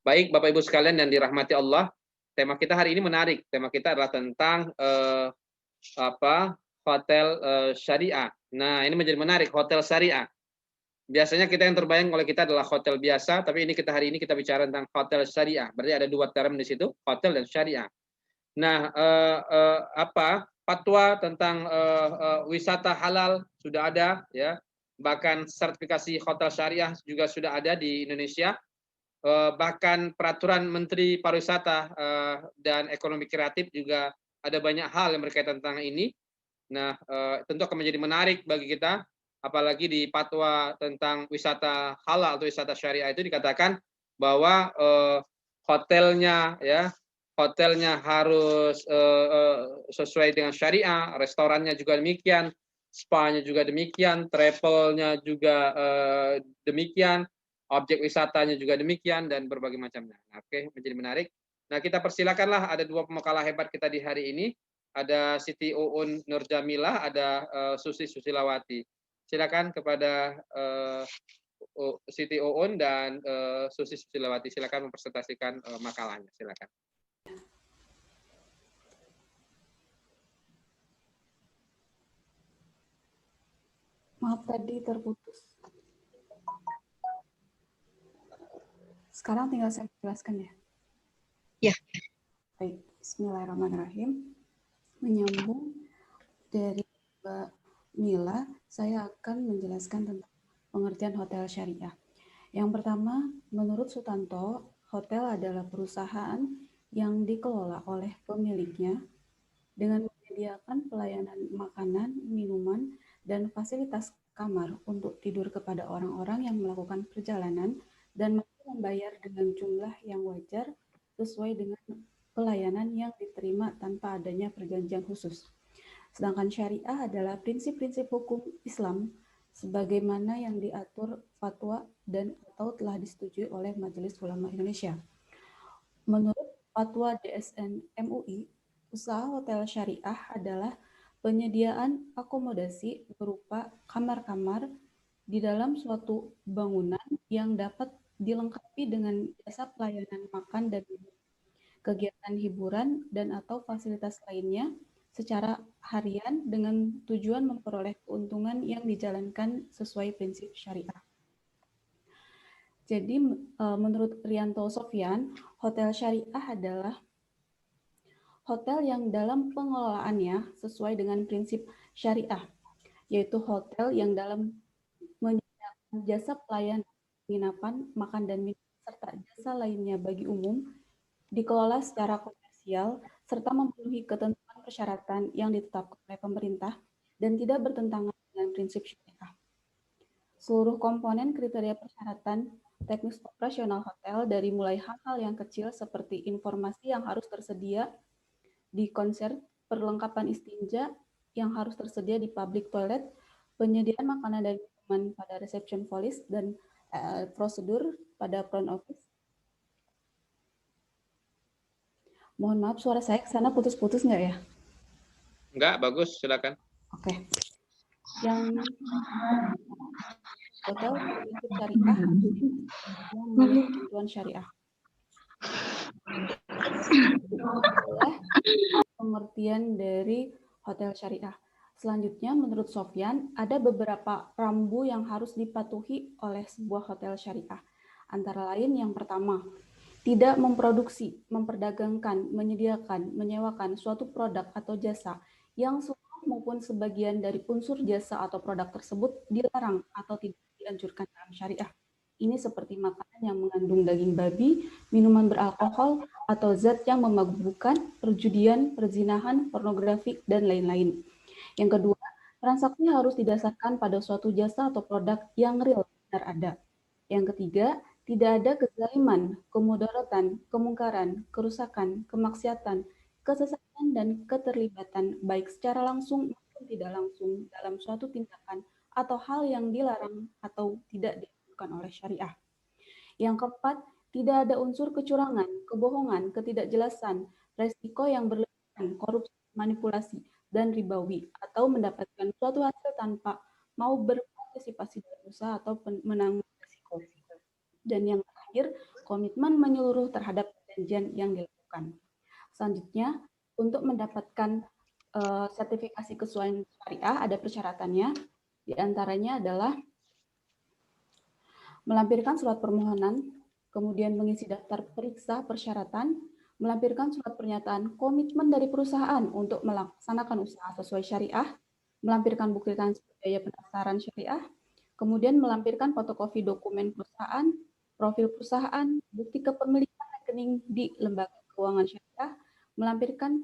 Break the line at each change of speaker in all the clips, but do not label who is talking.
Baik, Bapak Ibu sekalian yang dirahmati Allah, tema kita hari ini menarik. Tema kita adalah tentang hotel syariah. Nah, ini menjadi menarik, hotel syariah. Biasanya kita yang terbayang oleh kita adalah hotel biasa, tapi hari ini kita bicara tentang hotel syariah. Berarti ada dua term di situ, hotel dan syariah. Nah, fatwa tentang wisata halal sudah ada, ya. Bahkan sertifikasi hotel syariah juga sudah ada di Indonesia. Bahkan peraturan Menteri Pariwisata dan Ekonomi Kreatif juga ada banyak hal yang berkaitan tentang ini. Nah, tentu akan menjadi menarik bagi kita, apalagi di fatwa tentang wisata halal atau wisata syariah itu dikatakan bahwa hotelnya ya hotelnya harus sesuai dengan syariah, restorannya juga demikian, spa-nya juga demikian, travelnya juga demikian, objek wisatanya juga demikian, dan berbagai macamnya. Nah, oke, menjadi menarik. Nah, kita persilakanlah, ada dua pemakalah hebat kita di hari ini. Ada Siti Uun Nurjamilah, ada Susi Susilawati. Silakan kepada Siti Uun dan Susi Susilawati. Silakan mempresentasikan makalahnya. Silakan.
Maaf tadi terputus. Sekarang tinggal saya jelaskan ya.
Ya.
Baik, bismillahirrahmanirrahim. Menyambung dari Mbak Mila, saya akan menjelaskan tentang pengertian hotel syariah. Yang pertama, menurut Sutanto, hotel adalah perusahaan yang dikelola oleh pemiliknya dengan menyediakan pelayanan makanan, minuman, dan fasilitas kamar untuk tidur kepada orang-orang yang melakukan perjalanan dan mampu membayar dengan jumlah yang wajar sesuai dengan pelayanan yang diterima tanpa adanya perjanjian khusus. Sedangkan syariah adalah prinsip-prinsip hukum Islam sebagaimana yang diatur fatwa dan atau telah disetujui oleh Majelis Ulama Indonesia. Menurut fatwa DSN MUI, usaha hotel syariah adalah penyediaan akomodasi berupa kamar-kamar di dalam suatu bangunan yang dapat dilengkapi dengan jasa pelayanan makan dan minum, kegiatan hiburan dan atau fasilitas lainnya secara harian dengan tujuan memperoleh keuntungan yang dijalankan sesuai prinsip syariah. Jadi menurut Rianto Sofyan, hotel syariah adalah hotel yang dalam pengelolaannya sesuai dengan prinsip syariah, yaitu hotel yang dalam menyediakan jasa pelayanan penginapan, makan dan minum serta jasa lainnya bagi umum, dikelola secara komersial serta memenuhi ketentuan persyaratan yang ditetapkan oleh pemerintah dan tidak bertentangan dengan prinsip syariah. Seluruh komponen kriteria persyaratan teknis operasional hotel dari mulai hal-hal yang kecil seperti informasi yang harus tersedia di konser, perlengkapan istinja yang harus tersedia di public toilet, penyediaan makanan dan minuman pada reception police dan prosedur pada front office. Mohon maaf, suara saya ke sana putus-putus nggak ya?
Enggak, bagus, silakan.
Oke. Yang hotel prinsip syariah yang memenuhi ketentuan syariah. Itulah pengertian dari hotel syariah. Selanjutnya, menurut Sofyan, ada beberapa rambu yang harus dipatuhi oleh sebuah hotel syariah. Antara lain yang pertama, tidak memproduksi, memperdagangkan, menyediakan, menyewakan suatu produk atau jasa yang seluruh maupun sebagian dari unsur jasa atau produk tersebut dilarang atau tidak dianjurkan dalam syariah. Ini seperti makanan yang mengandung daging babi, minuman beralkohol, atau zat yang memabukkan, perjudian, perzinahan, pornografi, dan lain-lain. Yang kedua, transaksi harus didasarkan pada suatu jasa atau produk yang real benar ada. Yang ketiga, tidak ada kezaliman, kemudaratan, kemungkaran, kerusakan, kemaksiatan, kesesatan, dan keterlibatan baik secara langsung maupun tidak langsung dalam suatu tindakan atau hal yang dilarang atau tidak dilakukan oleh syariah. Yang keempat, tidak ada unsur kecurangan, kebohongan, ketidakjelasan, resiko yang berlebihan, korupsi, manipulasi, dan ribawi, atau mendapatkan suatu hasil tanpa mau berpartisipasi dalam usaha atau menanggung resiko. Dan yang terakhir, komitmen menyeluruh terhadap perjanjian yang dilakukan. Selanjutnya, untuk mendapatkan sertifikasi kesesuaian syariah ada persyaratannya. Di antaranya adalah melampirkan surat permohonan, kemudian mengisi daftar periksa persyaratan, melampirkan surat pernyataan komitmen dari perusahaan untuk melaksanakan usaha sesuai syariah, melampirkan bukti transfer biaya pendaftaran syariah, kemudian melampirkan fotokopi dokumen perusahaan, profil perusahaan, bukti kepemilikan rekening di lembaga keuangan syariah, melampirkan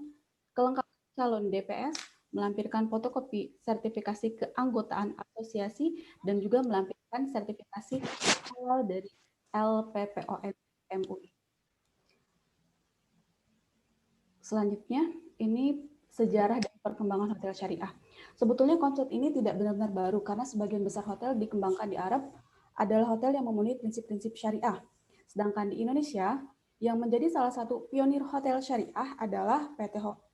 kelengkapan calon DPS, melampirkan fotokopi sertifikasi keanggotaan asosiasi, dan juga melampirkan sertifikasi halal dari LPPOM MUI. Selanjutnya, ini sejarah dan perkembangan hotel syariah. Sebetulnya konsep ini tidak benar-benar baru karena sebagian besar hotel dikembangkan di Arab adalah hotel yang memenuhi prinsip-prinsip syariah. Sedangkan di Indonesia, yang menjadi salah satu pionir hotel syariah adalah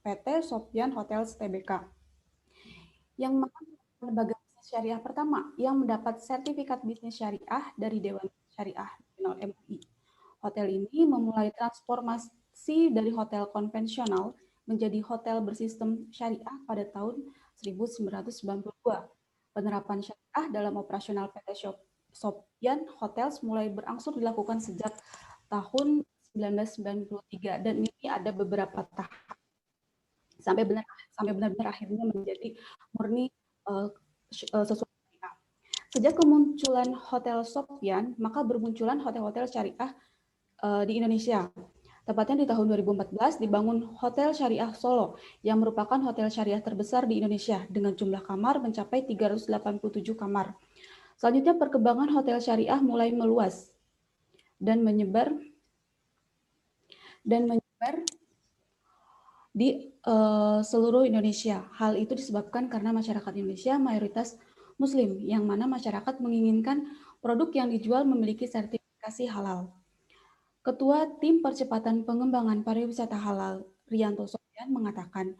PT Sopyan Hotels Tbk, yang merupakan lembaga bisnis syariah pertama yang mendapat sertifikat bisnis syariah dari Dewan Syariah Nasional MUI. Hotel ini memulai transformasi dari hotel konvensional menjadi hotel bersistem syariah pada tahun 1992. Penerapan syariah dalam operasional PT Sopyan Hotels mulai berangsur dilakukan sejak tahun 1993 dan ini ada beberapa tahap sampai benar-benar akhirnya menjadi murni sesuai syariah. Sejak kemunculan Hotel Sopyan, maka bermunculan hotel-hotel syariah di Indonesia. Tepatnya di tahun 2014 dibangun Hotel Syariah Solo yang merupakan hotel syariah terbesar di Indonesia dengan jumlah kamar mencapai 387 kamar. Selanjutnya perkembangan hotel syariah mulai meluas dan menyebar di seluruh Indonesia. Hal itu disebabkan karena masyarakat Indonesia mayoritas Muslim, yang mana masyarakat menginginkan produk yang dijual memiliki sertifikasi halal. Ketua Tim Percepatan Pengembangan Pariwisata Halal, Rianto Sofyan, mengatakan,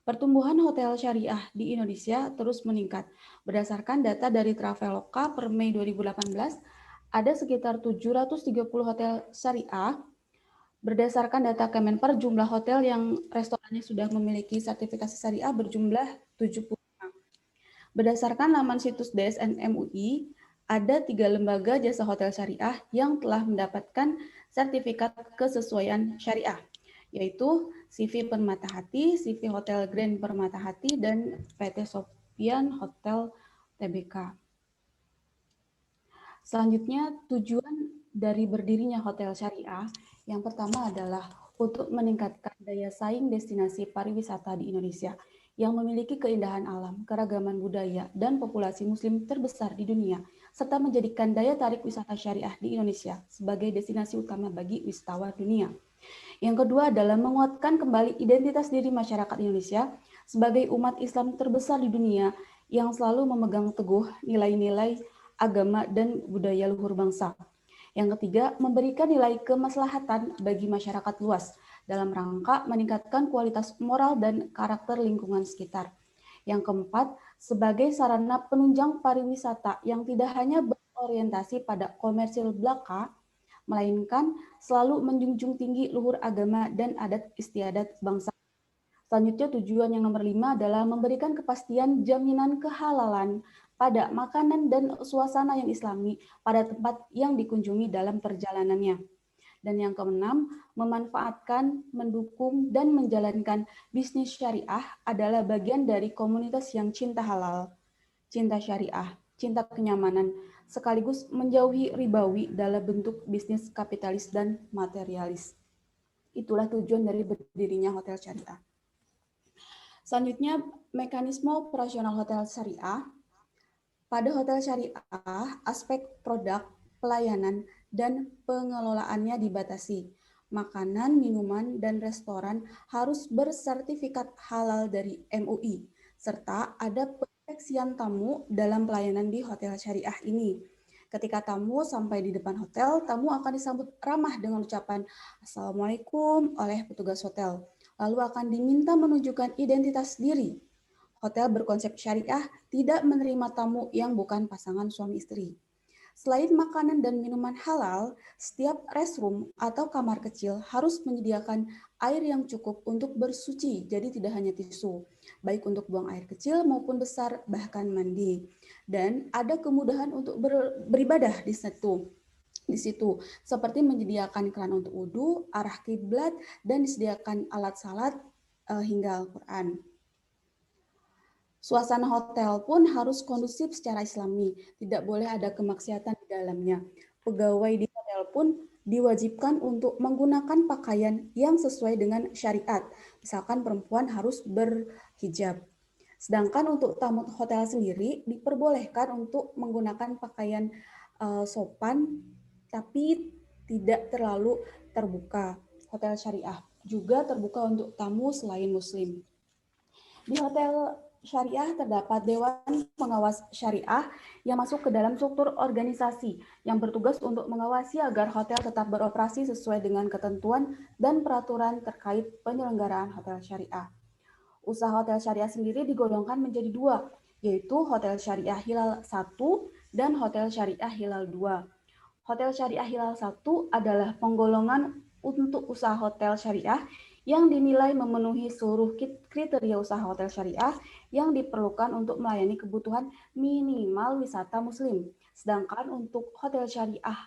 pertumbuhan hotel syariah di Indonesia terus meningkat. Berdasarkan data dari Traveloka per Mei 2018, ada sekitar 730 hotel syariah. Berdasarkan data Kemenpar, jumlah hotel yang restorannya sudah memiliki sertifikasi syariah berjumlah 75. Berdasarkan laman situs DSN MUI, ada 3 lembaga jasa hotel syariah yang telah mendapatkan sertifikat kesesuaian syariah, yaitu CV Permata Hati, CV Hotel Grand Permata Hati, dan PT Sopyan Hotel Tbk. Selanjutnya, tujuan dari berdirinya hotel syariah yang pertama adalah untuk meningkatkan daya saing destinasi pariwisata di Indonesia yang memiliki keindahan alam, keragaman budaya, dan populasi muslim terbesar di dunia, serta menjadikan daya tarik wisata syariah di Indonesia sebagai destinasi utama bagi wisatawan dunia. Yang kedua adalah menguatkan kembali identitas diri masyarakat Indonesia sebagai umat Islam terbesar di dunia yang selalu memegang teguh nilai-nilai agama dan budaya luhur bangsa. Yang ketiga, memberikan nilai kemaslahatan bagi masyarakat luas dalam rangka meningkatkan kualitas moral dan karakter lingkungan sekitar. Yang keempat, sebagai sarana penunjang pariwisata yang tidak hanya berorientasi pada komersil belaka, melainkan selalu menjunjung tinggi luhur agama dan adat istiadat bangsa. Selanjutnya, tujuan yang nomor 5 adalah memberikan kepastian jaminan kehalalan pada makanan dan suasana yang islami pada tempat yang dikunjungi dalam perjalanannya. Dan yang keenam, memanfaatkan, mendukung, dan menjalankan bisnis syariah adalah bagian dari komunitas yang cinta halal, cinta syariah, cinta kenyamanan, sekaligus menjauhi ribawi dalam bentuk bisnis kapitalis dan materialis. Itulah tujuan dari berdirinya hotel syariah. Selanjutnya, mekanisme operasional hotel syariah. Pada hotel syariah, aspek produk, pelayanan, dan pengelolaannya dibatasi. Makanan, minuman, dan restoran harus bersertifikat halal dari MUI, serta ada pendeteksian tamu dalam pelayanan di hotel syariah ini. Ketika tamu sampai di depan hotel, tamu akan disambut ramah dengan ucapan Assalamualaikum oleh petugas hotel. Lalu akan diminta menunjukkan identitas diri. Hotel berkonsep syariah tidak menerima tamu yang bukan pasangan suami istri. Selain makanan dan minuman halal, setiap restroom atau kamar kecil harus menyediakan air yang cukup untuk bersuci, jadi tidak hanya tisu, baik untuk buang air kecil maupun besar, bahkan mandi. Dan ada kemudahan untuk beribadah di situ, seperti menyediakan keran untuk wudhu, arah kiblat, dan disediakan alat salat hingga Al-Quran. Suasana hotel pun harus kondusif secara islami, tidak boleh ada kemaksiatan di dalamnya. Pegawai di hotel pun diwajibkan untuk menggunakan pakaian yang sesuai dengan syariat. Misalkan perempuan harus berhijab. Sedangkan untuk tamu hotel sendiri diperbolehkan untuk menggunakan pakaian sopan, tapi tidak terlalu terbuka. Hotel syariah juga terbuka untuk tamu selain muslim. Di hotel syariah terdapat Dewan Pengawas Syariah yang masuk ke dalam struktur organisasi yang bertugas untuk mengawasi agar hotel tetap beroperasi sesuai dengan ketentuan dan peraturan terkait penyelenggaraan hotel syariah. Usaha hotel syariah sendiri digolongkan menjadi dua, yaitu Hotel Syariah Hilal 1 dan Hotel Syariah Hilal 2. Hotel Syariah Hilal 1 adalah penggolongan untuk usaha hotel syariah yang dinilai memenuhi seluruh kriteria usaha hotel syariah yang diperlukan untuk melayani kebutuhan minimal wisata muslim. Sedangkan untuk hotel syariah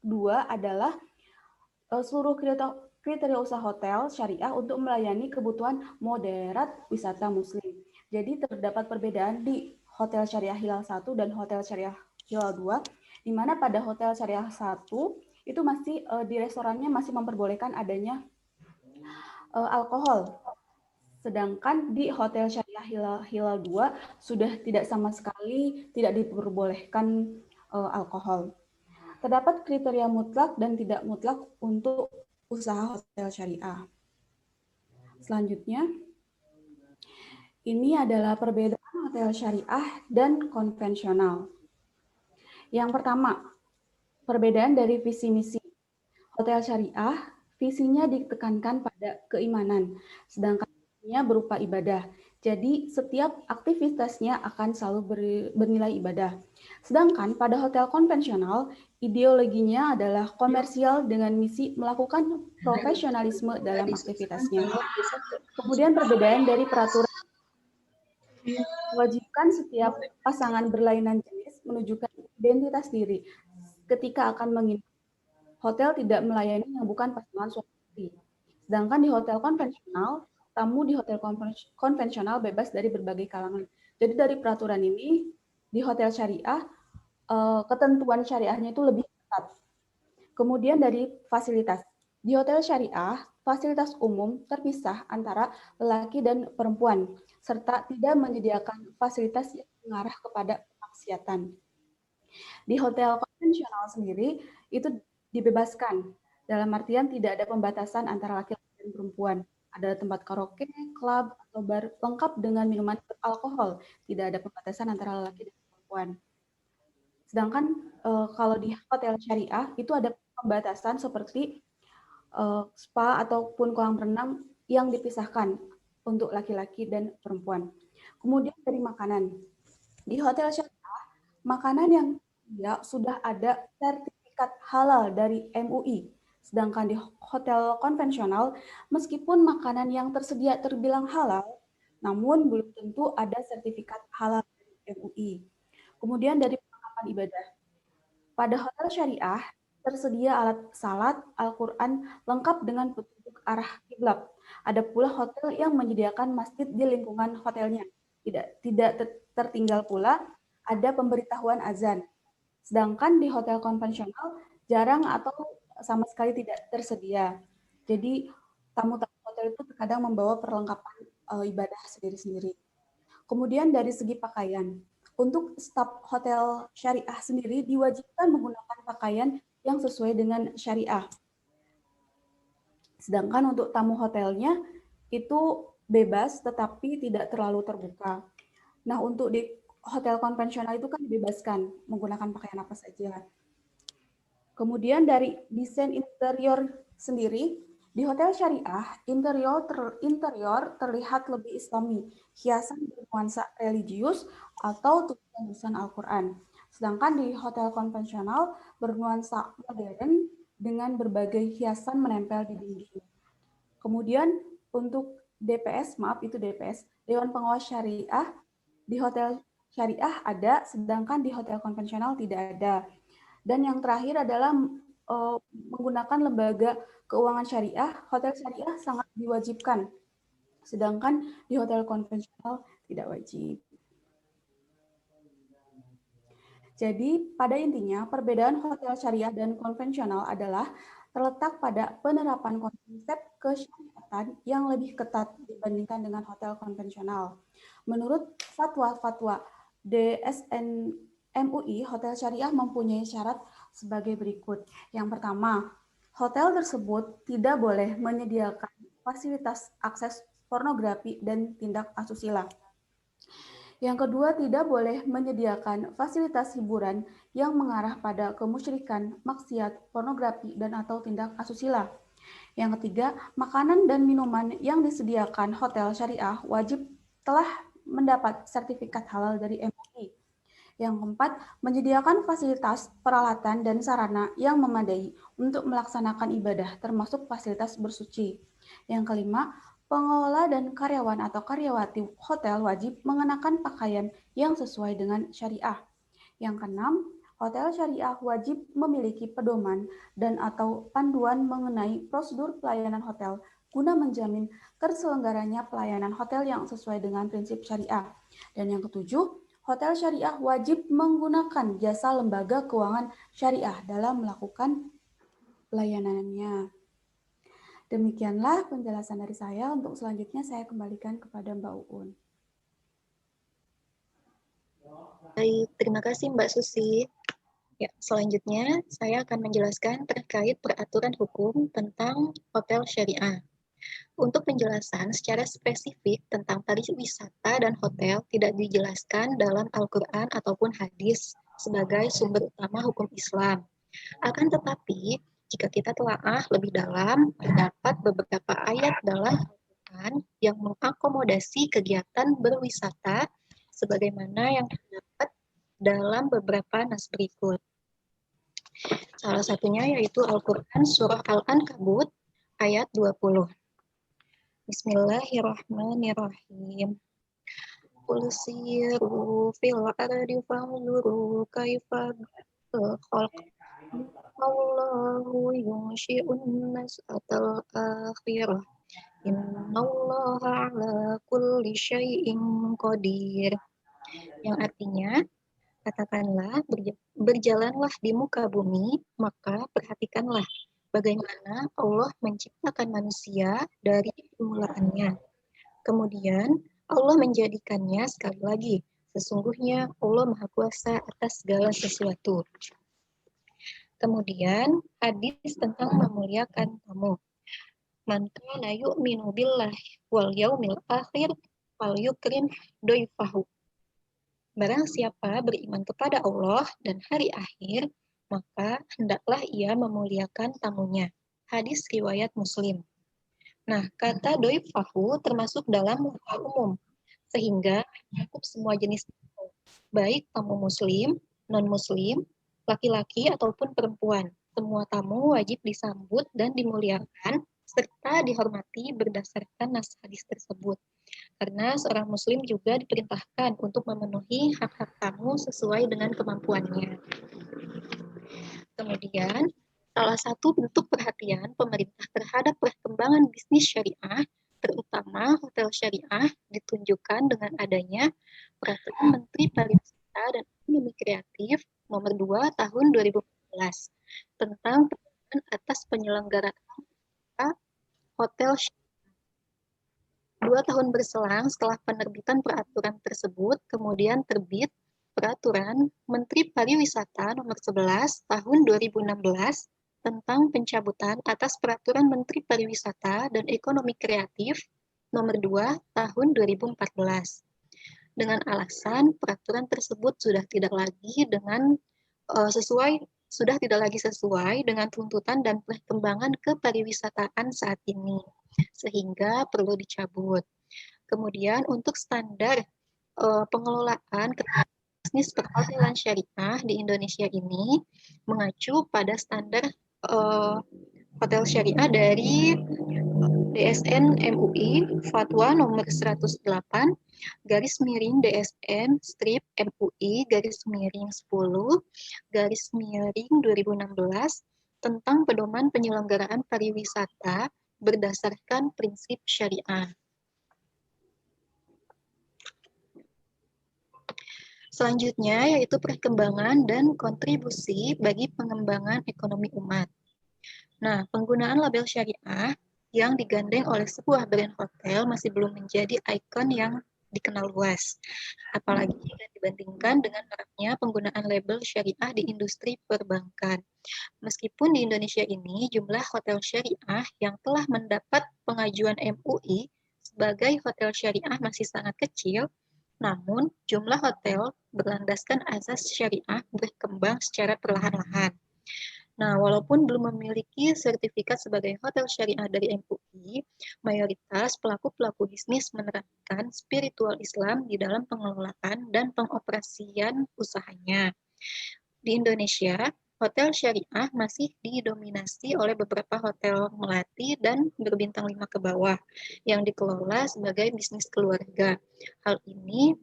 2 adalah seluruh kriteria usaha hotel syariah untuk melayani kebutuhan moderat wisata muslim. Jadi terdapat perbedaan di Hotel Syariah Hilal 1 dan Hotel Syariah Hilal 2, di mana pada Hotel Syariah 1 itu masih di restorannya masih memperbolehkan adanya alkohol. Sedangkan di Hotel Syariah Hilal 2 sudah tidak sama sekali tidak diperbolehkan alkohol. Terdapat kriteria mutlak dan tidak mutlak untuk usaha hotel syariah. Selanjutnya, ini adalah perbedaan hotel syariah dan konvensional. Yang pertama, perbedaan dari visi misi. Hotel syariah, visinya ditekankan pada keimanan, sedangkan visinya berupa ibadah. Jadi setiap aktivitasnya akan selalu bernilai ibadah. Sedangkan pada hotel konvensional, ideologinya adalah komersial dengan misi melakukan profesionalisme dalam aktivitasnya. Kemudian perbedaan dari peraturan mewajibkan setiap pasangan berlainan jenis menunjukkan identitas diri ketika akan menginap. Hotel tidak melayani yang bukan pasangan suami istri. Sedangkan di hotel konvensional, tamu di hotel konvensional bebas dari berbagai kalangan. Jadi dari peraturan ini, di hotel syariah, ketentuan syariahnya itu lebih ketat. Kemudian dari fasilitas. Di hotel syariah, fasilitas umum terpisah antara lelaki dan perempuan, serta tidak menyediakan fasilitas yang mengarah kepada kemaksiatan. Di hotel konvensional sendiri, itu dibebaskan. Dalam artian tidak ada pembatasan antara laki-laki dan perempuan. Ada tempat karaoke, klub, atau bar lengkap dengan minuman beralkohol. Tidak ada pembatasan antara laki dan perempuan. Sedangkan kalau di hotel syariah itu ada pembatasan seperti spa ataupun kolam renang yang dipisahkan untuk laki-laki dan perempuan. Kemudian dari makanan. Di hotel syariah, makanan yang sudah ada sertifikat halal dari MUI. Sedangkan di hotel konvensional, meskipun makanan yang tersedia terbilang halal, namun belum tentu ada sertifikat halal dari MUI. Kemudian dari perlengkapan ibadah. Pada hotel syariah, tersedia alat salat, Al-Quran lengkap dengan petunjuk arah kiblat. Ada pula hotel yang menyediakan masjid di lingkungan hotelnya. Tidak tertinggal pula ada pemberitahuan azan. Sedangkan di hotel konvensional jarang atau sama sekali tidak tersedia. Jadi tamu-tamu hotel itu terkadang membawa perlengkapan ibadah sendiri-sendiri. Kemudian dari segi pakaian, untuk staf hotel syariah sendiri diwajibkan menggunakan pakaian yang sesuai dengan syariah. Sedangkan untuk tamu hotelnya itu bebas tetapi tidak terlalu terbuka. Nah, untuk di hotel konvensional itu kan dibebaskan menggunakan pakaian apa saja. Kemudian dari desain interior sendiri, di hotel syariah, interior terlihat lebih islami, hiasan bernuansa religius atau tulisan Al-Quran. Sedangkan di hotel konvensional bernuansa modern dengan berbagai hiasan menempel di dinding. Kemudian untuk DPS, maaf itu DPS, Dewan Pengawas Syariah, di hotel syariah ada, sedangkan di hotel konvensional tidak ada. Dan yang terakhir adalah menggunakan lembaga keuangan syariah, hotel syariah sangat diwajibkan, sedangkan di hotel konvensional tidak wajib. Jadi, pada intinya, perbedaan hotel syariah dan konvensional adalah terletak pada penerapan konsep kesyariatan yang lebih ketat dibandingkan dengan hotel konvensional. Menurut fatwa-fatwa DSN MUI, hotel syariah mempunyai syarat sebagai berikut. Yang pertama, hotel tersebut tidak boleh menyediakan fasilitas akses pornografi dan tindak asusila. Yang kedua, tidak boleh menyediakan fasilitas hiburan yang mengarah pada kemusyrikan, maksiat, pornografi, dan atau tindak asusila. Yang ketiga, makanan dan minuman yang disediakan hotel syariah wajib telah mendapat sertifikat halal dari MUI. Yang keempat, menyediakan fasilitas, peralatan, dan sarana yang memadai untuk melaksanakan ibadah, termasuk fasilitas bersuci. Yang kelima, pengelola dan karyawan atau karyawati hotel wajib mengenakan pakaian yang sesuai dengan syariah. Yang keenam, hotel syariah wajib memiliki pedoman dan atau panduan mengenai prosedur pelayanan hotel guna menjamin terselenggaranya pelayanan hotel yang sesuai dengan prinsip syariah. Dan yang ketujuh, hotel syariah wajib menggunakan jasa lembaga keuangan syariah dalam melakukan pelayanannya. Demikianlah penjelasan dari saya. Untuk selanjutnya saya kembalikan kepada Mbak Uun.
Baik, terima kasih Mbak Susi. Ya, selanjutnya saya akan menjelaskan terkait peraturan hukum tentang hotel syariah. Untuk penjelasan secara spesifik tentang pariwisata dan hotel tidak dijelaskan dalam Al-Quran ataupun hadis sebagai sumber utama hukum Islam. Akan tetapi, jika kita telaah lebih dalam, terdapat beberapa ayat dalam Al-Quran yang mengakomodasi kegiatan berwisata sebagaimana yang terdapat dalam beberapa nas berikut. Salah satunya yaitu Al-Quran Surah Al-Ankabut ayat 20. Bismillahirrahmanirrahim. Qul siru fil ardi fanzuru kaifa khalaq Allahu yunshi'un nas'atal akhirah. Innallaha ala kulli syai'in qadir. Yang artinya, katakanlah, berjalanlah di muka bumi, maka perhatikanlah bagaimana Allah menciptakan manusia dari permulaannya. Kemudian, Allah menjadikannya sekali lagi. Sesungguhnya Allah Maha Kuasa atas segala sesuatu. Kemudian, hadis tentang memuliakan tamu. Man kana yu'minu billahi wal yaumil akhir fal yukrim doifahu. Barang siapa beriman kepada Allah dan hari akhir, maka hendaklah ia memuliakan tamunya. Hadis riwayat Muslim. Nah, kata doifahu termasuk dalam lafal umum, sehingga mencakup semua jenis tamu, baik tamu muslim, non-muslim, laki-laki ataupun perempuan. Semua tamu wajib disambut dan dimuliakan serta dihormati berdasarkan nas hadis tersebut. Karena seorang muslim juga diperintahkan untuk memenuhi hak-hak tamu sesuai dengan kemampuannya. Kemudian, salah satu bentuk perhatian pemerintah terhadap perkembangan bisnis syariah, terutama hotel syariah, ditunjukkan dengan adanya Peraturan Menteri Pariwisata dan Ekonomi Kreatif Nomor 2 Tahun 2014 tentang pengawasan atas penyelenggaraan hotel syariah. 2 tahun berselang setelah penerbitan peraturan tersebut, kemudian terbit Peraturan Menteri Pariwisata Nomor 11 Tahun 2016 tentang pencabutan atas Peraturan Menteri Pariwisata dan Ekonomi Kreatif Nomor 2 Tahun 2014. Dengan alasan peraturan tersebut sudah tidak lagi sesuai dengan tuntutan dan perkembangan kepariwisataan saat ini, sehingga perlu dicabut. Kemudian untuk standar pengelolaan bisnis perhotelan syariah di Indonesia ini mengacu pada standar hotel syariah dari DSN MUI Fatwa nomor 108 garis miring DSN strip MUI garis miring 10 garis miring 2016 tentang pedoman penyelenggaraan pariwisata berdasarkan prinsip syariah. Selanjutnya yaitu perkembangan dan kontribusi bagi pengembangan ekonomi umat. Nah, penggunaan label syariah yang digandeng oleh sebuah brand hotel masih belum menjadi ikon yang dikenal luas. Apalagi jika dibandingkan dengan maraknya penggunaan label syariah di industri perbankan. Meskipun di Indonesia ini jumlah hotel syariah yang telah mendapat pengajuan MUI sebagai hotel syariah masih sangat kecil, namun jumlah hotel berlandaskan azas syariah berkembang secara perlahan-lahan. Nah, walaupun belum memiliki sertifikat sebagai hotel syariah dari MUI, mayoritas pelaku-pelaku bisnis menerapkan spiritual Islam di dalam pengelolaan dan pengoperasian usahanya. Di Indonesia, hotel syariah masih didominasi oleh beberapa hotel melati dan berbintang 5 ke bawah yang dikelola sebagai bisnis keluarga. Hal ini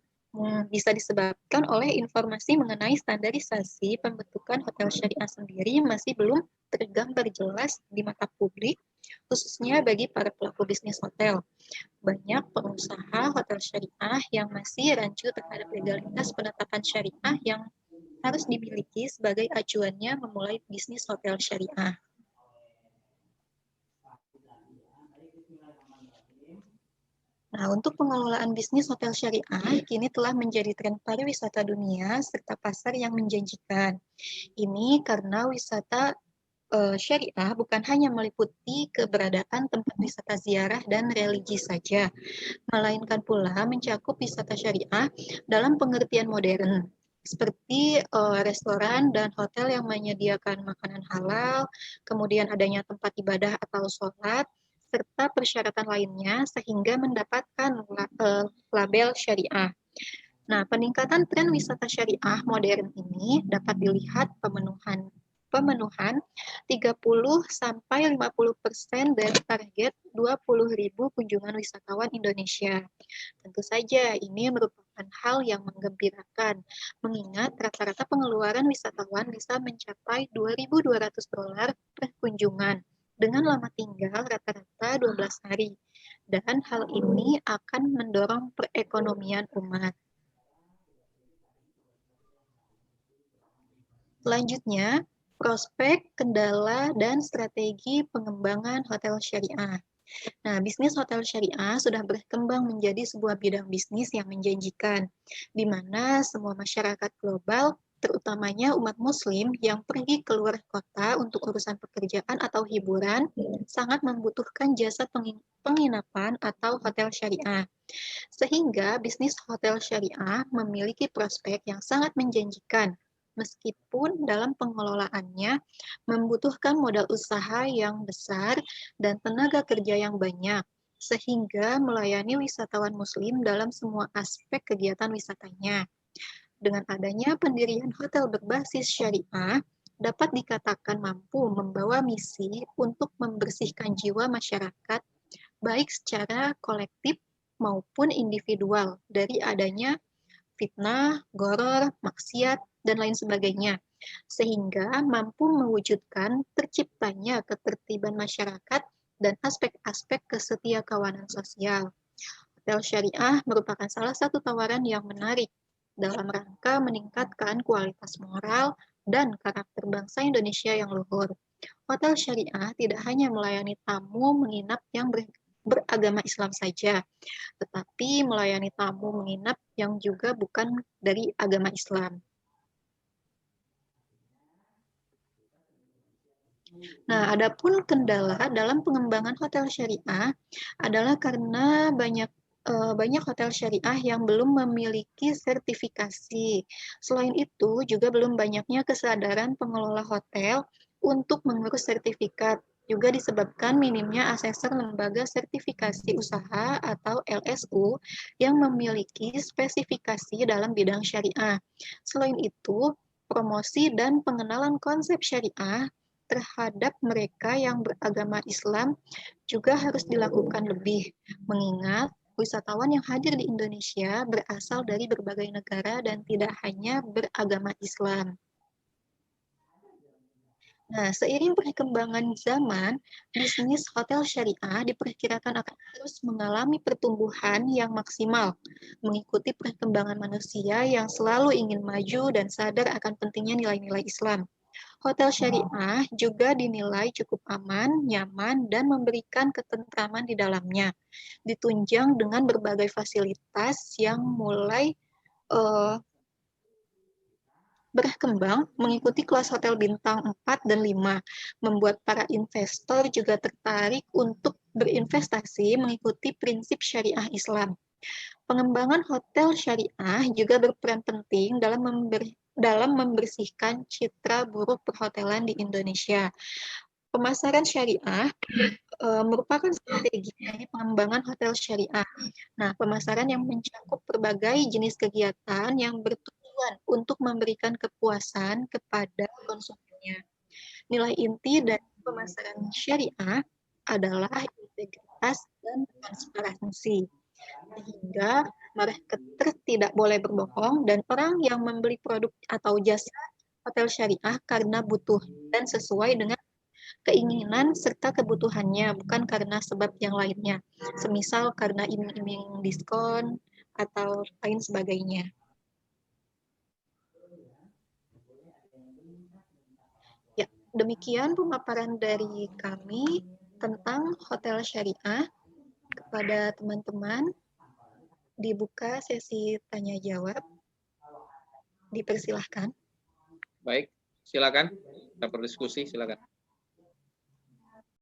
bisa disebabkan oleh informasi mengenai standarisasi pembentukan hotel syariah sendiri masih belum tergambar jelas di mata publik, khususnya bagi para pelaku bisnis hotel. Banyak pengusaha hotel syariah yang masih rancu terhadap legalitas penetapan syariah yang harus dimiliki sebagai acuannya memulai bisnis hotel syariah. Nah, untuk pengelolaan bisnis hotel syariah kini telah menjadi tren pariwisata dunia serta pasar yang menjanjikan. Ini karena wisata syariah bukan hanya meliputi keberadaan tempat wisata ziarah dan religi saja, melainkan pula mencakup wisata syariah dalam pengertian modern, seperti restoran dan hotel yang menyediakan makanan halal, kemudian adanya tempat ibadah atau sholat, serta persyaratan lainnya sehingga mendapatkan label syariah. Nah, peningkatan tren wisata syariah modern ini dapat dilihat pemenuhan 30 sampai 50% dari target 20.000 kunjungan wisatawan Indonesia. Tentu saja ini merupakan hal yang menggembirakan, mengingat rata-rata pengeluaran wisatawan bisa mencapai $2.200 per kunjungan dengan lama tinggal rata-rata 12 hari. Dan hal ini akan mendorong perekonomian umat. Selanjutnya, prospek, kendala, dan strategi pengembangan hotel syariah. Nah, bisnis hotel syariah sudah berkembang menjadi sebuah bidang bisnis yang menjanjikan, di mana semua masyarakat global, terutamanya umat muslim yang pergi keluar kota untuk urusan pekerjaan atau hiburan, sangat membutuhkan jasa penginapan atau hotel syariah. Sehingga bisnis hotel syariah memiliki prospek yang sangat menjanjikan, meskipun dalam pengelolaannya membutuhkan modal usaha yang besar dan tenaga kerja yang banyak, sehingga melayani wisatawan muslim dalam semua aspek kegiatan wisatanya. Dengan adanya pendirian hotel berbasis syariah, dapat dikatakan mampu membawa misi untuk membersihkan jiwa masyarakat, baik secara kolektif maupun individual, dari adanya fitnah, goror, maksiat, dan lain sebagainya, sehingga mampu mewujudkan terciptanya ketertiban masyarakat dan aspek-aspek kesetiakawanan sosial. Hotel syariah merupakan salah satu tawaran yang menarik dalam rangka meningkatkan kualitas moral dan karakter bangsa Indonesia yang luhur. Hotel syariah tidak hanya melayani tamu menginap yang beragama Islam saja, tetapi melayani tamu menginap yang juga bukan dari agama Islam. Nah, adapun kendala dalam pengembangan hotel syariah adalah karena banyak hotel syariah yang belum memiliki sertifikasi. Selain itu, juga belum banyaknya kesadaran pengelola hotel untuk mengurus sertifikat. juga disebabkan minimnya asesor lembaga sertifikasi usaha atau LSU yang memiliki spesifikasi dalam bidang syariah. Selain itu, promosi dan pengenalan konsep syariah terhadap mereka yang beragama Islam juga harus dilakukan lebih, mengingat wisatawan yang hadir di Indonesia berasal dari berbagai negara dan tidak hanya beragama Islam. Nah, seiring perkembangan zaman, bisnis hotel syariah diperkirakan akan terus mengalami pertumbuhan yang maksimal, mengikuti perkembangan manusia yang selalu ingin maju dan sadar akan pentingnya nilai-nilai Islam. Hotel syariah juga dinilai cukup aman, nyaman, dan memberikan ketentraman di dalamnya, ditunjang dengan berbagai fasilitas yang mulai berkembang mengikuti kelas hotel bintang 4 dan 5, membuat para investor juga tertarik untuk berinvestasi mengikuti prinsip syariah Islam. Pengembangan hotel syariah juga berperan penting dalam membersihkan citra buruk perhotelan di Indonesia. Pemasaran syariah merupakan strategi dari pengembangan hotel syariah. Nah, pemasaran yang mencakup berbagai jenis kegiatan yang bertujuan untuk memberikan kepuasan kepada konsumennya. Nilai inti dari pemasaran syariah adalah integritas dan transparansi. Sehingga marketer tidak boleh berbohong dan orang yang membeli produk atau jasa hotel syariah karena butuh dan sesuai dengan keinginan serta kebutuhannya, bukan karena sebab yang lainnya, semisal karena iming-iming diskon atau lain sebagainya. Ya, demikian pemaparan dari kami tentang hotel syariah. Kepada teman-teman, dibuka sesi tanya-jawab. Dipersilahkan.
Baik, silakan. Kita berdiskusi, silakan.